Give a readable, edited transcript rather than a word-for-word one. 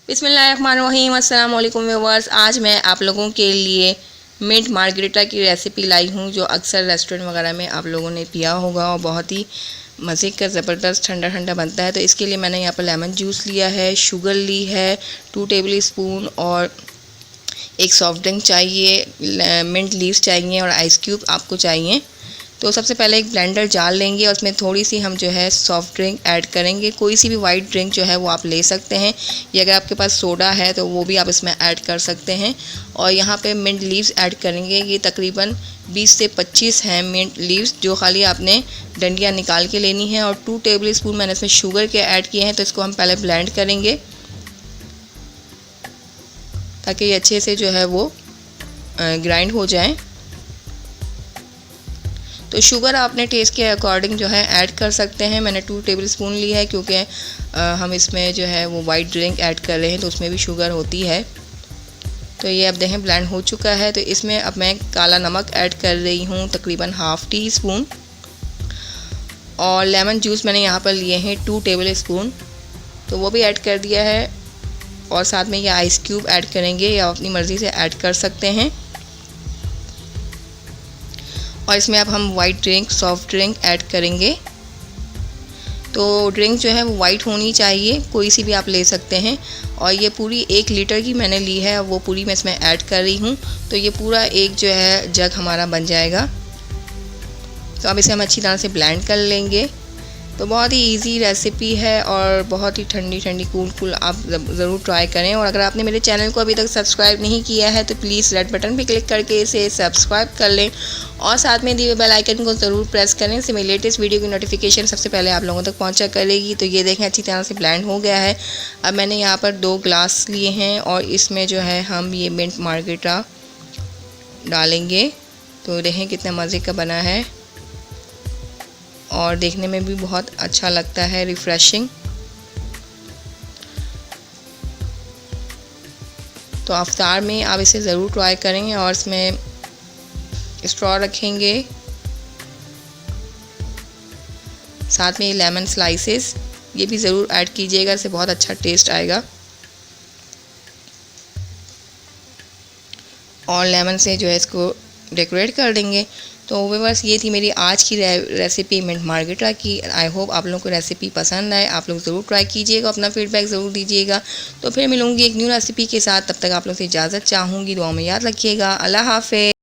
बिस्मिल्लाहिर्रहमानिर्रहीम। अस्सलाम वालेकुम व्यूअर्स। आज मैं आप लोगों के लिए मिंट मार्गरेटा की रेसिपी लाई हूँ, जो अक्सर रेस्टोरेंट वगैरह में आप लोगों ने पिया होगा और बहुत ही मज़े का ज़बरदस्त ठंडा ठंडा बनता है। तो इसके लिए मैंने यहाँ पर लेमन जूस लिया है, शुगर ली है 2 टेबल स्पून, और एक सॉफ्ट ड्रिंक चाहिए, मिंट लीव्स चाहिए और आइस क्यूब आपको चाहिए। तो सबसे पहले एक ब्लेंडर जार लेंगे और उसमें थोड़ी सी हम जो है सॉफ्ट ड्रिंक ऐड करेंगे। कोई सी भी वाइट ड्रिंक जो है वो आप ले सकते हैं, या अगर आपके पास सोडा है तो वो भी आप इसमें ऐड कर सकते हैं। और यहाँ पे मिंट लीव्स ऐड करेंगे। ये तकरीबन 20 से 25 हैं मिंट लीव्स, जो खाली आपने डंडियाँ निकाल के लेनी है। और 2 टेबल स्पून मैंने इसमें शुगर के ऐड किए हैं। तो इसको हम पहले ब्लेंड करेंगे ताकि ये अच्छे से जो है वो ग्राइंड हो जाए। तो शुगर आपने टेस्ट के अकॉर्डिंग जो है ऐड कर सकते हैं। मैंने 2 टेबल स्पून ली है, क्योंकि हम इसमें जो है वो वाइट ड्रिंक ऐड कर रहे हैं तो उसमें भी शुगर होती है। तो ये अब देखें ब्लेंड हो चुका है। तो इसमें अब मैं काला नमक ऐड कर रही हूँ, तकरीबन ½ टी स्पून। और लेमन जूस मैंने यहाँ पर लिए हैं 2 टेबल स्पून, तो वो भी ऐड कर दिया है। और साथ में ये आइस क्यूब ऐड करेंगे, या अपनी मर्ज़ी से ऐड कर सकते हैं। और इसमें अब हम white drink, soft drink add करेंगे। तो ड्रिंक जो है वो वाइट होनी चाहिए, कोई सी भी आप ले सकते हैं। और ये पूरी 1 लीटर की मैंने ली है, वो पूरी मैं इसमें ऐड कर रही हूँ। तो ये पूरा एक जो है जग हमारा बन जाएगा। तो अब इसे हम अच्छी तरह से ब्लेंड कर लेंगे। तो बहुत ही इजी रेसिपी है और बहुत ही ठंडी ठंडी कूल आप ज़रूर ट्राई करें। और अगर आपने मेरे चैनल को अभी तक सब्सक्राइब नहीं किया है तो प्लीज़ रेड बटन पे क्लिक करके इसे सब्सक्राइब कर लें, और साथ में दिए हुए बेल आइकन को ज़रूर प्रेस करें। इससे मेरी लेटेस्ट वीडियो की नोटिफिकेशन सबसे पहले आप लोगों तक पहुँचा करेगी। तो ये देखें अच्छी तरह से ब्लेंड हो गया है। अब मैंने यहाँ पर 2 ग्लास लिए हैं और इसमें जो है हम ये मिंट मार्गरेटा डालेंगे। तो देखें कितना मज़े का बना है और देखने में भी बहुत अच्छा लगता है, रिफ़्रेशिंग। तो अफ्तार में आप इसे ज़रूर ट्राई करें। और इसमें स्ट्रॉ रखेंगे, साथ में लेमन स्लाइसेस ये भी ज़रूर ऐड कीजिएगा, इससे बहुत अच्छा टेस्ट आएगा। और लेमन से जो है इसको डेकोरेट कर देंगे। तो व्यूअर्स, ये थी मेरी आज की रेसिपी मिंट मार्गरेटा की। आई होप आप लोगों को रेसिपी पसंद आए। आप लोग ज़रूर ट्राई कीजिएगा, अपना फीडबैक ज़रूर दीजिएगा। तो फिर मिलूँगी एक न्यू रेसिपी के साथ। तब तक आप लोग से इजाज़त चाहूँगी। दुआ में याद रखिएगा। अल्लाह हाफ़िज़।